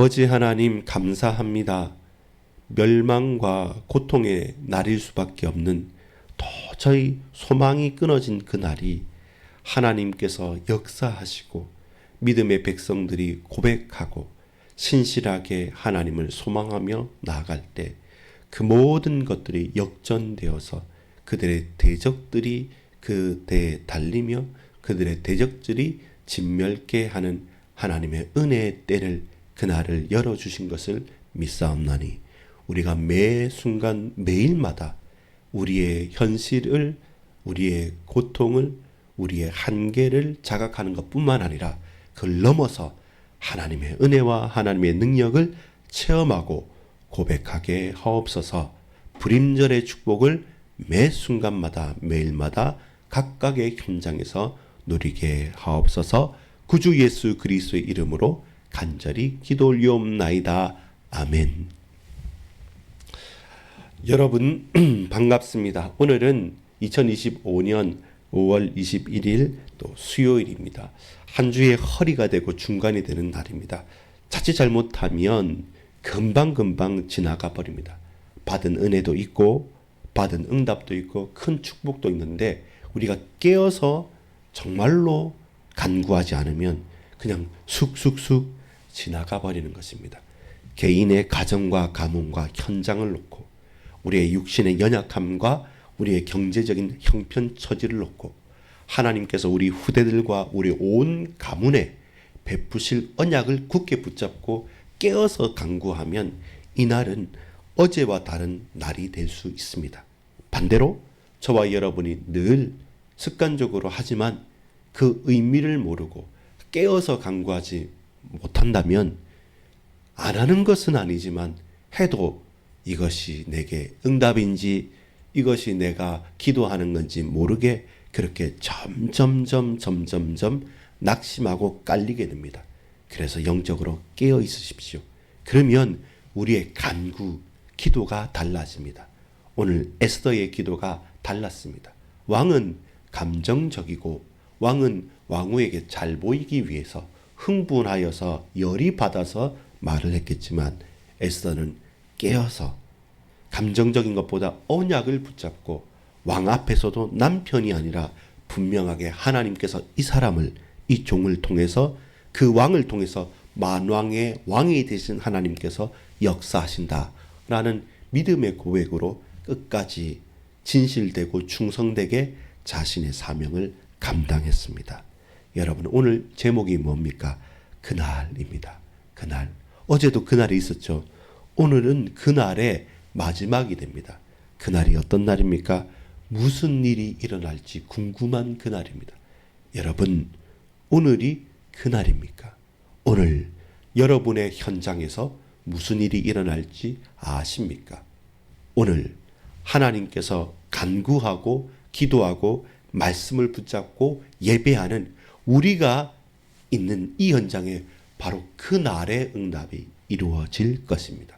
아버지 하나님 감사합니다. 멸망과 고통의 날일 수밖에 없는 도저히 소망이 끊어진 그 날이 하나님께서 역사하시고 믿음의 백성들이 고백하고 신실하게 하나님을 소망하며 나아갈 때 그 모든 것들이 역전되어서 그들의 대적들이 그대에 달리며 그들의 대적들이 진멸케 하는 하나님의 은혜의 때를 그날을 열어주신 것을 믿사옵나니 우리가 매 순간 매일마다 우리의 현실을 우리의 고통을 우리의 한계를 자각하는 것뿐만 아니라 그걸 넘어서 하나님의 은혜와 하나님의 능력을 체험하고 고백하게 하옵소서. 불임절의 축복을 매 순간마다 매일마다 각각의 현장에서 누리게 하옵소서. 구주 예수 그리스도의 이름으로 간절히 기도 올리옵나이다. 아멘. 여러분 반갑습니다. 오늘은 2025년 5월 21일 또 수요일입니다. 한 주의 허리가 되고 중간이 되는 날입니다. 자칫 잘못하면 금방금방 지나가 버립니다. 받은 은혜도 있고 받은 응답도 있고 큰 축복도 있는데 우리가 깨어서 정말로 간구하지 않으면 그냥 쑥쑥쑥 지나가 버리는 것입니다. 개인의 가정과 가문과 현장을 놓고 우리의 육신의 연약함과 우리의 경제적인 형편처지를 놓고 하나님께서 우리 후대들과 우리 온 가문에 베푸실 언약을 굳게 붙잡고 깨어서 간구하면 이날은 어제와 다른 날이 될 수 있습니다. 반대로 저와 여러분이 늘 습관적으로 하지만 그 의미를 모르고 깨어서 간구하지 못한다면 안 하는 것은 아니지만 해도 이것이 내게 응답인지 이것이 내가 기도하는 건지 모르게 그렇게 점점점 낙심하고 깔리게 됩니다. 그래서 영적으로 깨어 있으십시오. 그러면 우리의 간구, 기도가 달라집니다. 오늘 에스더의 기도가 달랐습니다. 왕은 감정적이고 왕은 왕후에게 잘 보이기 위해서 흥분하여서 열이 받아서 말을 했겠지만 에스더는 깨어서 감정적인 것보다 언약을 붙잡고 왕 앞에서도 남편이 아니라 분명하게 하나님께서 이 사람을 이 종을 통해서 그 왕을 통해서 만왕의 왕이 되신 하나님께서 역사하신다라는 믿음의 고백으로 끝까지 진실되고 충성되게 자신의 사명을 감당했습니다. 여러분 오늘 제목이 뭡니까? 그날입니다. 그날. 어제도 그날이 있었죠. 오늘은 그날의 마지막이 됩니다. 그날이 어떤 날입니까? 무슨 일이 일어날지 궁금한 그날입니다. 여러분 오늘이 그날입니까? 오늘 여러분의 현장에서 무슨 일이 일어날지 아십니까? 오늘 하나님께서 간구하고 기도하고 말씀을 붙잡고 예배하는 우리가 있는 이 현장에 바로 그날의 응답이 이루어질 것입니다.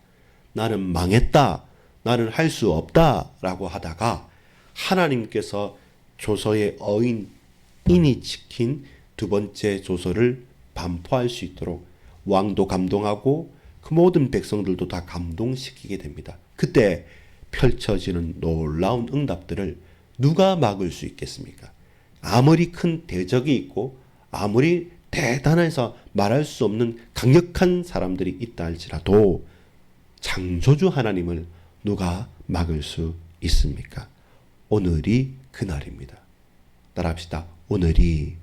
나는 망했다. 나는 할 수 없다. 라고 하다가 하나님께서 조서의 어인이 지킨 두 번째 조서를 반포할 수 있도록 왕도 감동하고 그 모든 백성들도 다 감동시키게 됩니다. 그때 펼쳐지는 놀라운 응답들을 누가 막을 수 있겠습니까? 아무리 큰 대적이 있고 아무리 대단해서 말할 수 없는 강력한 사람들이 있다 할지라도 창조주 하나님을 누가 막을 수 있습니까? 오늘이 그날입니다. 따라합시다. 오늘이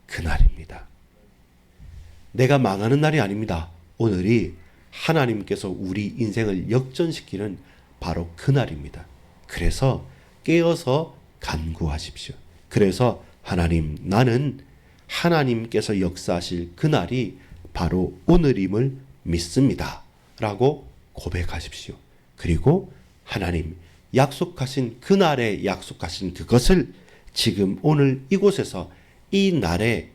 그날입니다. 내가 망하는 날이 아닙니다. 오늘이 하나님께서 우리 인생을 역전시키는 바로 그날입니다. 그래서 깨어서 간구하십시오. 그래서 하나님, 나는 하나님께서 역사하실 그날이 바로 오늘임을 믿습니다. 라고 고백하십시오. 그리고 하나님 약속하신 그날에 약속하신 그것을 지금 오늘 이곳에서 이 날에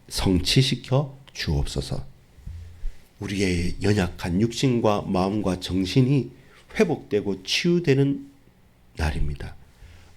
성취시켜 주옵소서. 우리의 연약한 육신과 마음과 정신이 회복되고 치유되는 날입니다.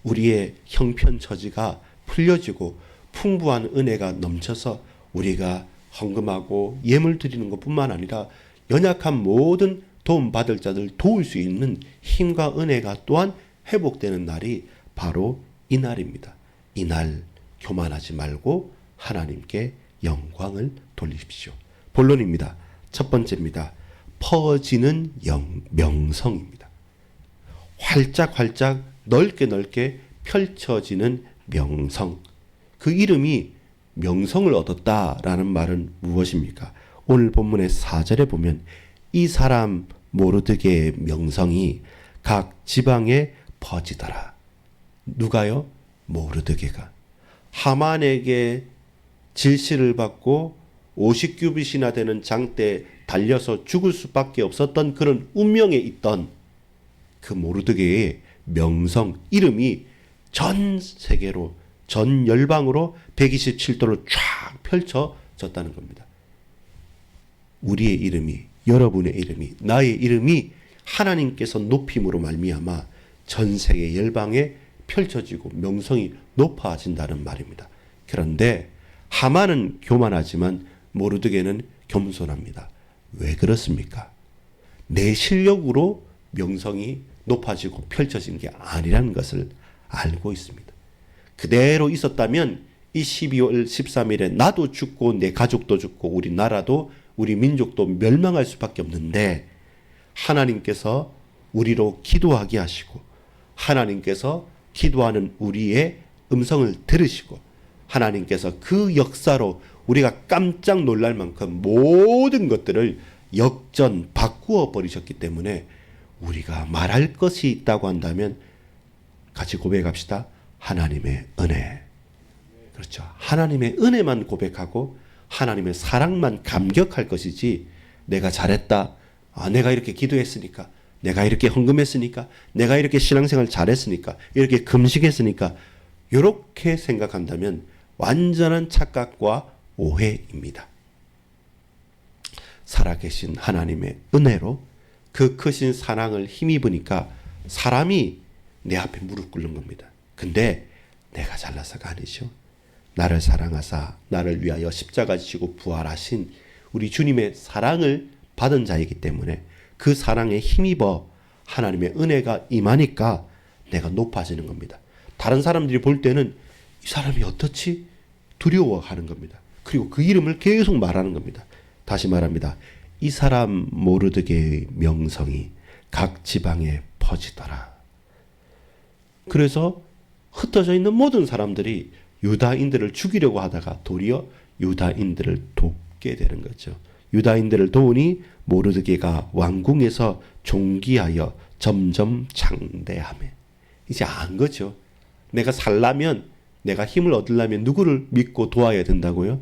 우리의 형편처지가 풀려지고 풍부한 은혜가 넘쳐서 우리가 헌금하고 예물 드리는 것뿐만 아니라 연약한 모든 도움받을 자들 도울 수 있는 힘과 은혜가 또한 회복되는 날이 바로 이 날입니다. 이 날 교만하지 말고 하나님께 영광을 돌리십시오. 본론입니다. 첫 번째입니다. 퍼지는 명성입니다. 활짝활짝 넓게 펼쳐지는 명성. 그 이름이 명성을 얻었다라는 말은 무엇입니까? 오늘 본문의 4절에 보면 이 사람 모르드게의 명성이 각 지방에 퍼지더라. 누가요? 모르드게가. 하만에게 질시를 받고 50규빗이나 되는 장대에 달려서 죽을 수밖에 없었던 그런 운명에 있던 그 모르드게의 명성, 이름이 전 세계로, 전 열방으로 127도로 쫙 펼쳐졌다는 겁니다. 우리의 이름이, 여러분의 이름이, 나의 이름이 하나님께서 높임으로 말미암아 전 세계 열방에 펼쳐지고 명성이 높아진다는 말입니다. 그런데 하만은 교만하지만 모르드게는 겸손합니다. 왜 그렇습니까? 내 실력으로 명성이 높아지고 펼쳐진 게 아니라는 것을 알고 있습니다. 그대로 있었다면 이 12월 13일에 나도 죽고 내 가족도 죽고 우리 나라도 우리 민족도 멸망할 수밖에 없는데 하나님께서 우리로 기도하게 하시고 하나님께서 기도하는 우리의 음성을 들으시고 하나님께서 그 역사로 우리가 깜짝 놀랄 만큼 모든 것들을 역전 바꾸어 버리셨기 때문에 우리가 말할 것이 있다고 한다면 같이 고백합시다. 하나님의 은혜. 그렇죠. 하나님의 은혜만 고백하고 하나님의 사랑만 감격할 것이지 내가 잘했다. 내가 이렇게 기도했으니까, 내가 이렇게 헌금했으니까, 내가 이렇게 신앙생활 잘했으니까, 이렇게 금식했으니까 이렇게 생각한다면 완전한 착각과 오해입니다. 살아계신 하나님의 은혜로 그 크신 사랑을 힘입으니까 사람이 내 앞에 무릎 꿇는 겁니다. 근데 내가 잘나서가 아니죠. 나를 사랑하사 나를 위하여 십자가 지시고 부활하신 우리 주님의 사랑을 받은 자이기 때문에 그 사랑에 힘입어 하나님의 은혜가 임하니까 내가 높아지는 겁니다. 다른 사람들이 볼 때는 이 사람이 어떻지? 두려워하는 겁니다. 그리고 그 이름을 계속 말하는 겁니다. 다시 말합니다. 이 사람 모르드게의 명성이 각 지방에 퍼지더라. 그래서 흩어져 있는 모든 사람들이 유다인들을 죽이려고 하다가 도리어 유다인들을 돕게 되는 거죠. 유다인들을 도우니 모르드게가 왕궁에서 존귀하여 점점 장대하매. 이제 안 거죠. 내가 살려면, 내가 힘을 얻으려면 누구를 믿고 도와야 된다고요?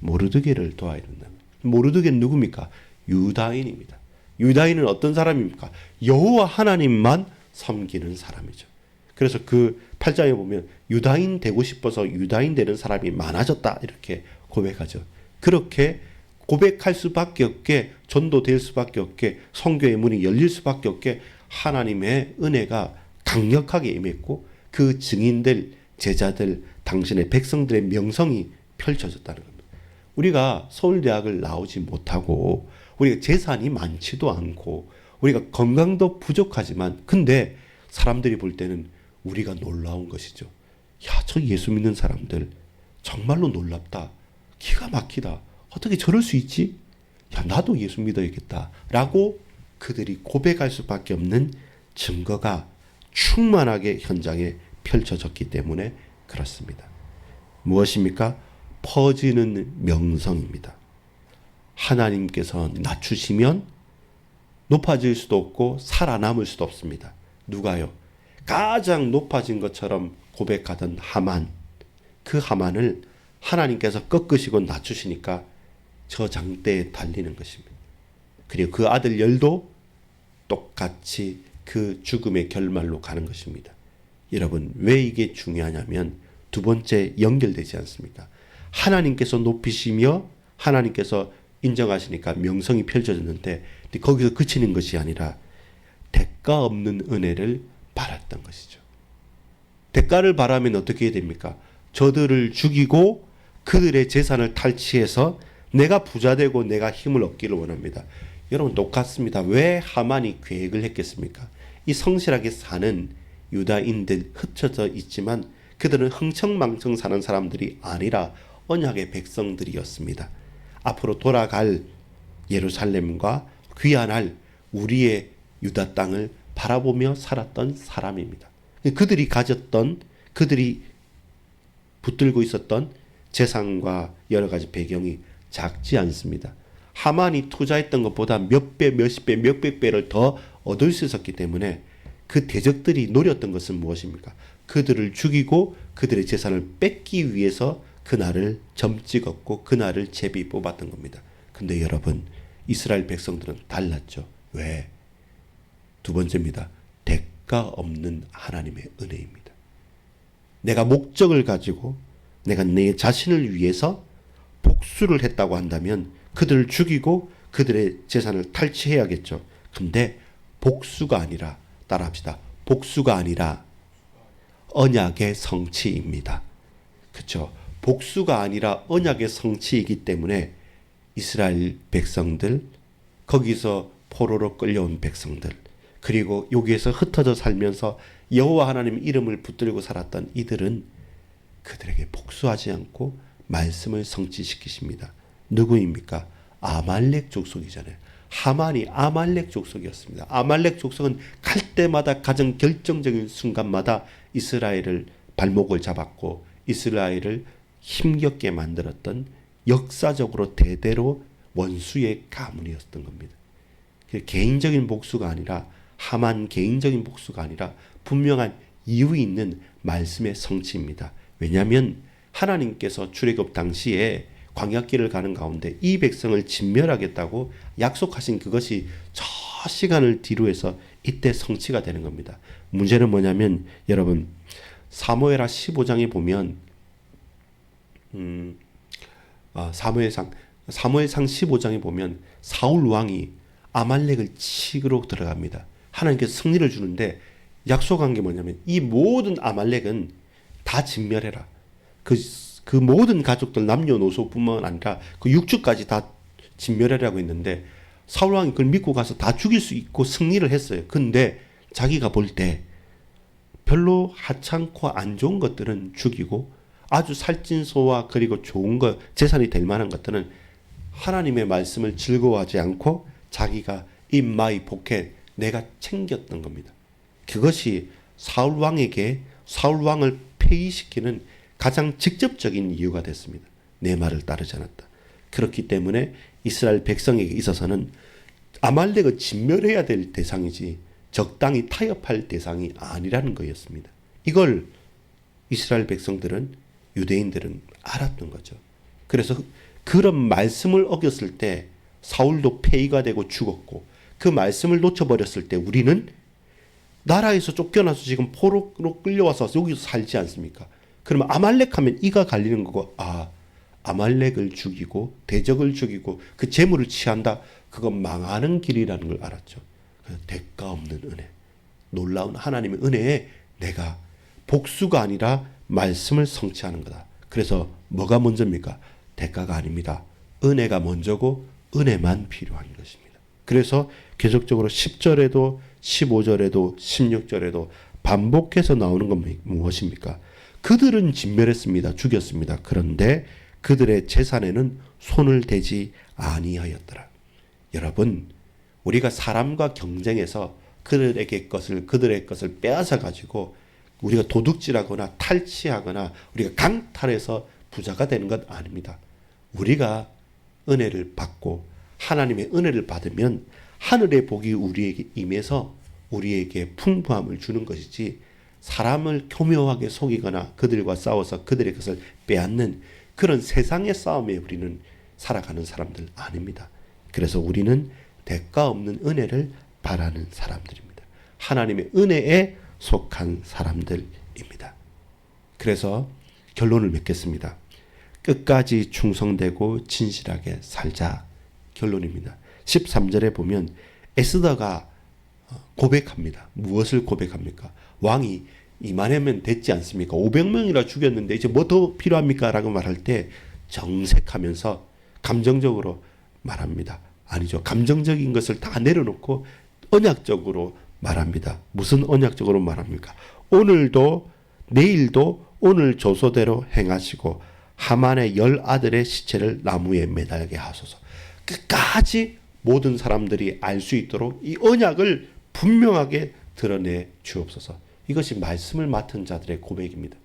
모르드게를 도와야 된다. 모르드게는 누굽니까? 유다인입니다. 유다인은 어떤 사람입니까? 여호와 하나님만 섬기는 사람이죠. 그래서 그 8장에 보면 유다인 되고 싶어서 유다인 되는 사람이 많아졌다 이렇게 고백하죠. 그렇게 고백할 수밖에 없게, 전도될 수밖에 없게, 선교의 문이 열릴 수밖에 없게 하나님의 은혜가 강력하게 임했고 그 증인들, 제자들, 당신의 백성들의 명성이 펼쳐졌다는 겁니다. 우리가 서울대학을 나오지 못하고 우리가 재산이 많지도 않고 우리가 건강도 부족하지만 근데 사람들이 볼 때는 우리가 놀라운 것이죠. 야, 저 예수 믿는 사람들 정말로 놀랍다. 기가 막히다. 어떻게 저럴 수 있지? 야, 나도 예수 믿어야겠다. 라고 그들이 고백할 수밖에 없는 증거가 충만하게 현장에 펼쳐졌기 때문에 그렇습니다. 무엇입니까? 퍼지는 명성입니다. 하나님께서 낮추시면 높아질 수도 없고 살아남을 수도 없습니다. 누가요? 가장 높아진 것처럼 고백하던 하만, 그 하만을 하나님께서 꺾으시고 낮추시니까 저 장대에 달리는 것입니다. 그리고 그 아들 열도 똑같이 그 죽음의 결말로 가는 것입니다. 여러분, 왜 이게 중요하냐면 두 번째 연결되지 않습니까? 하나님께서 높이시며 하나님께서 인정하시니까 명성이 펼쳐졌는데 거기서 그치는 것이 아니라 대가 없는 은혜를 바랐던 것이죠. 대가를 바라면 어떻게 해야 됩니까? 저들을 죽이고 그들의 재산을 탈취해서 내가 부자되고 내가 힘을 얻기를 원합니다. 여러분 똑같습니다. 왜 하만이 계획을 했겠습니까? 이 성실하게 사는 유다인들 흩어져 있지만 그들은 흥청망청 사는 사람들이 아니라 언약의 백성들이었습니다. 앞으로 돌아갈 예루살렘과 귀환할 우리의 유다 땅을 바라보며 살았던 사람입니다. 그들이 가졌던, 그들이 붙들고 있었던 재산과 여러 가지 배경이 작지 않습니다. 하만이 투자했던 것보다 몇 배, 몇십 배, 몇백 배를 더 얻을 수 있었기 때문에 그 대적들이 노렸던 것은 무엇입니까? 그들을 죽이고 그들의 재산을 뺏기 위해서 그날을 점 찍었고 그날을 제비 뽑았던 겁니다. 근데 여러분, 이스라엘 백성들은 달랐죠. 왜? 두 번째입니다. 대가 없는 하나님의 은혜입니다. 내가 목적을 가지고 내가 내 자신을 위해서 복수를 했다고 한다면 그들을 죽이고 그들의 재산을 탈취해야겠죠. 근데 복수가 아니라, 따라합시다. 복수가 아니라 언약의 성취입니다. 그렇죠? 복수가 아니라 언약의 성취이기 때문에 이스라엘 백성들, 거기서 포로로 끌려온 백성들, 그리고 여기에서 흩어져 살면서 여호와 하나님 이름을 붙들고 살았던 이들은 그들에게 복수하지 않고 말씀을 성취시키십니다. 누구입니까? 아말렉 족속이잖아요. 하만이 아말렉 족속이었습니다. 아말렉 족속은 갈 때마다 가장 결정적인 순간마다 이스라엘을 발목을 잡았고 이스라엘을 힘겹게 만들었던 역사적으로 대대로 원수의 가문이었던 겁니다. 개인적인 복수가 아니라, 하만 개인적인 복수가 아니라 분명한 이유 있는 말씀의 성취입니다. 왜냐하면 하나님께서 출애굽 당시에 광야길을 가는 가운데 이 백성을 진멸하겠다고 약속하신 그것이 저 시간을 뒤로해서 이때 성취가 되는 겁니다. 문제는 뭐냐면 여러분, 사무엘하 15장에 보면 사무엘상 15장에 보면 사울 왕이 아말렉을 치러 들어갑니다. 하나님께서 승리를 주는데 약속한 게 뭐냐면 이 모든 아말렉은 다 진멸해라. 그 모든 가족들 남녀노소뿐만 아니라 그 육주까지 다 진멸하라고 했는데 사울 왕이 그걸 믿고 가서 다 죽일 수 있고 승리를 했어요. 근데 자기가 볼 때 별로 하찮고 안 좋은 것들은 죽이고 아주 살찐소와 그리고 좋은 것, 재산이 될 만한 것들은 하나님의 말씀을 즐거워하지 않고 자기가 인마이 포켓 내가 챙겼던 겁니다. 그것이 사울 왕을 폐위시키는 가장 직접적인 이유가 됐습니다. 내 말을 따르지 않았다. 그렇기 때문에 이스라엘 백성에게 있어서는 아말렉을 진멸해야 될 대상이지 적당히 타협할 대상이 아니라는 거였습니다. 이걸 이스라엘 백성들은, 유대인들은 알았던 거죠. 그래서 그런 말씀을 어겼을 때 사울도 폐위가 되고 죽었고 그 말씀을 놓쳐버렸을 때 우리는 나라에서 쫓겨나서 지금 포로로 끌려와서 여기서 살지 않습니까? 그러면 아말렉 하면 이가 갈리는 거고, 아말렉을 죽이고 대적을 죽이고 그 재물을 취한다. 그건 망하는 길이라는 걸 알았죠. 대가 없는 은혜, 놀라운 하나님의 은혜에 내가 복수가 아니라 말씀을 성취하는 거다. 그래서 뭐가 먼저입니까? 대가가 아닙니다. 은혜가 먼저고 은혜만 필요한 것입니다. 그래서 계속적으로 10절에도 15절에도 16절에도 반복해서 나오는 건 무엇입니까? 그들은 진멸했습니다. 죽였습니다. 그런데 그들의 재산에는 손을 대지 아니하였더라. 여러분, 우리가 사람과 경쟁해서 그들의 것을 빼앗아 가지고 우리가 도둑질하거나 탈취하거나 우리가 강탈해서 부자가 되는 것 아닙니다. 우리가 은혜를 받고 하나님의 은혜를 받으면 하늘의 복이 우리에게 임해서 우리에게 풍부함을 주는 것이지, 사람을 교묘하게 속이거나 그들과 싸워서 그들의 것을 빼앗는 그런 세상의 싸움에 우리는 살아가는 사람들 아닙니다. 그래서 우리는 대가 없는 은혜를 바라는 사람들입니다. 하나님의 은혜에 속한 사람들입니다. 그래서 결론을 맺겠습니다. 끝까지 충성되고 진실하게 살자, 결론입니다. 13절에 보면 에스더가 고백합니다. 무엇을 고백합니까? 왕이 이만하면 됐지 않습니까? 500명이나 죽였는데 이제 뭐 더 필요합니까? 라고 말할 때 정색하면서 감정적으로 말합니다. 아니죠. 감정적인 것을 다 내려놓고 언약적으로 말합니다. 무슨 언약적으로 말합니까? 오늘도 내일도 오늘 조소대로 행하시고 하만의 10아들의 시체를 나무에 매달게 하소서. 끝까지 모든 사람들이 알 수 있도록 이 언약을 분명하게 드러내 주옵소서. 이것이 말씀을 맡은 자들의 고백입니다.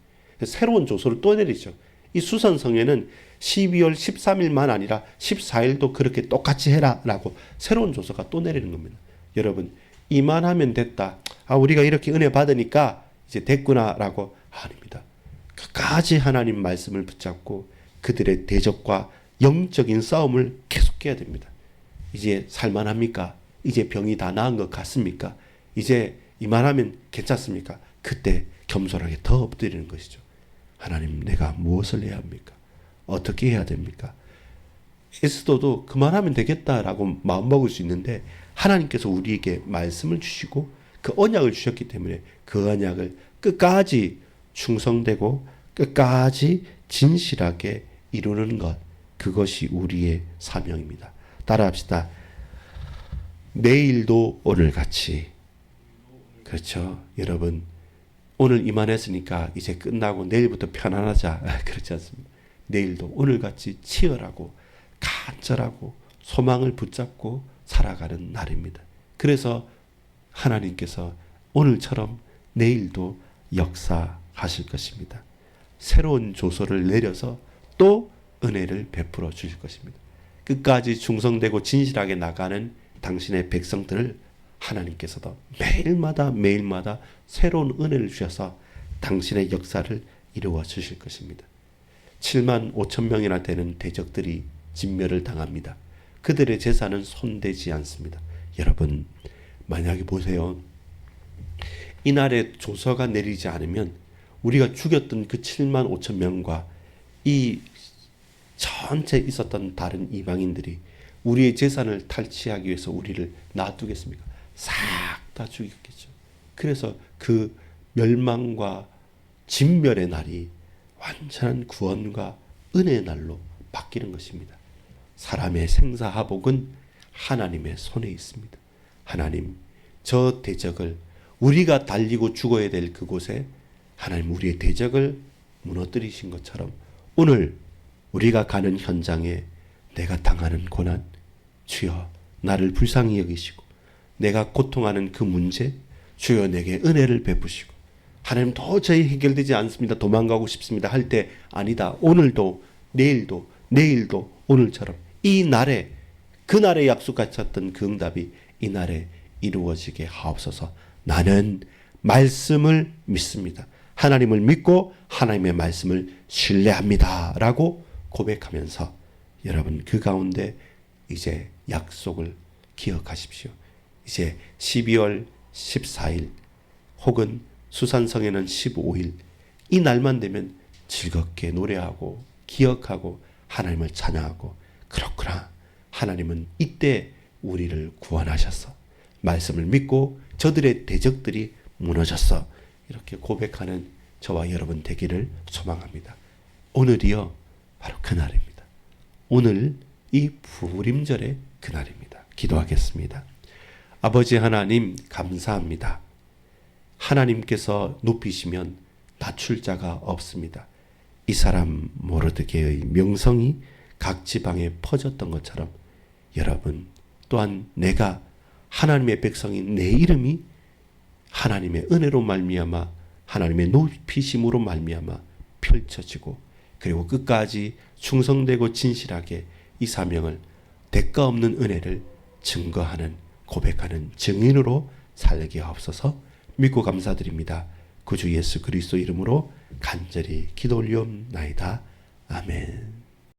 새로운 조서를 또 내리죠. 이 수산성에는 12월 13일만 아니라 14일도 그렇게 똑같이 해라라고 새로운 조서가 또 내리는 겁니다. 여러분, 이만하면 됐다. 우리가 이렇게 은혜 받으니까 이제 됐구나라고 아닙니다. 끝까지 하나님 말씀을 붙잡고 그들의 대적과 영적인 싸움을 계속해야 됩니다. 이제 살만합니까? 이제 병이 다 나은 것 같습니까? 이제 이만하면 괜찮습니까? 그때 겸손하게 더 엎드리는 것이죠. 하나님, 내가 무엇을 해야 합니까? 어떻게 해야 됩니까? 에스더도 그만하면 되겠다라고 마음먹을 수 있는데 하나님께서 우리에게 말씀을 주시고 그 언약을 주셨기 때문에 그 언약을 끝까지 충성되고 끝까지 진실하게 이루는 것, 그것이 우리의 사명입니다. 따라합시다. 내일도 오늘같이. 그렇죠. 여러분, 오늘 이만했으니까 이제 끝나고 내일부터 편안하자. 그렇지 않습니다. 내일도 오늘같이 치열하고 간절하고 소망을 붙잡고 살아가는 날입니다. 그래서 하나님께서 오늘처럼 내일도 역사하실 것입니다. 새로운 조서를 내려서 또 은혜를 베풀어 주실 것입니다. 끝까지 충성되고 진실하게 나가는 당신의 백성들을 하나님께서도 매일마다 새로운 은혜를 주셔서 당신의 역사를 이루어 주실 것입니다. 7만 5천 명이나 되는 대적들이 진멸을 당합니다. 그들의 제사는 손대지 않습니다. 여러분, 만약에 보세요. 이날에 조서가 내리지 않으면 우리가 죽였던 그 7만 5천 명과 이 전체 있었던 다른 이방인들이 우리의 재산을 탈취하기 위해서 우리를 놔두겠습니까? 싹 다 죽였겠죠. 그래서 그 멸망과 진멸의 날이 완전한 구원과 은혜의 날로 바뀌는 것입니다. 사람의 생사하복은 하나님의 손에 있습니다. 하나님, 저 대적을 우리가 달리고 죽어야 될 그곳에 하나님 우리의 대적을 무너뜨리신 것처럼 오늘 우리가 가는 현장에 내가 당하는 고난, 주여 나를 불쌍히 여기시고 내가 고통하는 그 문제, 주여 내게 은혜를 베푸시고 하나님 도저히 해결되지 않습니다. 도망가고 싶습니다. 할 때 아니다. 오늘도 내일도 오늘처럼 이 날에 그날에 약속하셨던 그 응답이 이 날에 이루어지게 하옵소서. 나는 말씀을 믿습니다. 하나님을 믿고 하나님의 말씀을 신뢰합니다. 라고 고백하면서 여러분 그 가운데 이제 약속을 기억하십시오. 이제 12월 14일 혹은 수산성에는 15일 이 날만 되면 즐겁게 노래하고 기억하고 하나님을 찬양하고 그렇구나. 하나님은 이때 우리를 구원하셨어. 말씀을 믿고 저들의 대적들이 무너졌어. 이렇게 고백하는 저와 여러분 되기를 소망합니다. 오늘이요 바로 그날입니다. 오늘 이 부림절의 그날입니다. 기도하겠습니다. 아버지 하나님 감사합니다. 하나님께서 높이시면 낮출 자가 없습니다. 이 사람 모르드게의 명성이 각 지방에 퍼졌던 것처럼 여러분 또한 내가 하나님의 백성인 내 이름이 하나님의 은혜로 말미암아 하나님의 높이심으로 말미암아 펼쳐지고 그리고 끝까지 충성되고 진실하게 이 사명을 대가 없는 은혜를 증거하는 고백하는 증인으로 살게 하옵소서. 믿고 감사드립니다. 구주 예수 그리스도 이름으로 간절히 기도 올리옵나이다. 아멘.